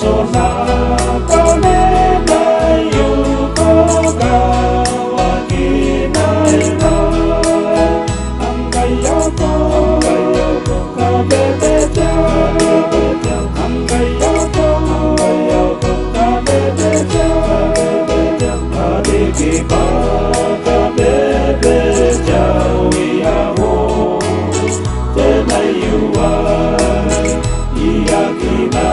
Sona kanena yuko kawakinai rai Angayoko kabebeja Angayoko kabebeja Adikiba kabebeja Uyaho tenayuai Iyakina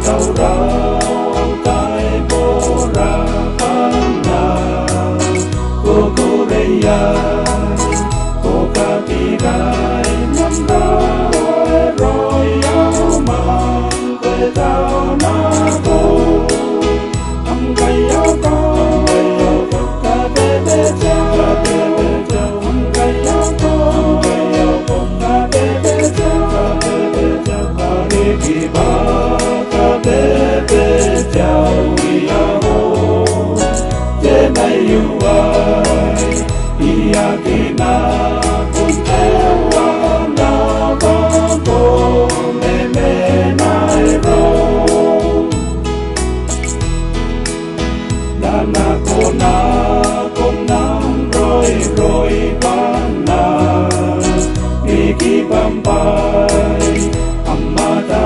Tau rau kai bora ana ko korea ko kapirai nam rau roi au mang kwe tao na ko am kai au ko ka be be cha am kai au ko ka be be cha ka de ki ba Bebe jau iaho tenayuai Iyakina kuntewa na bako memenai ro Dana kona konam roi roi bana Iki bambai Amata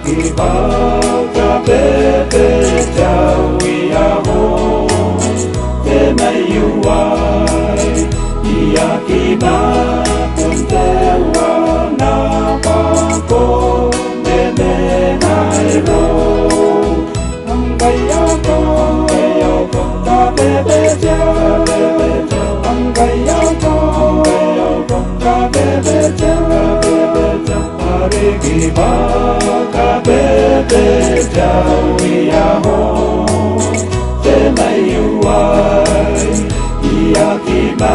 Kiba kabebe jau iaho tenayuai Iyakina kuntewa na bako menenai ro Angayako kabebe jau Angayako kabebe jau Kiba kabebe jau iaho tenayuai Iyakina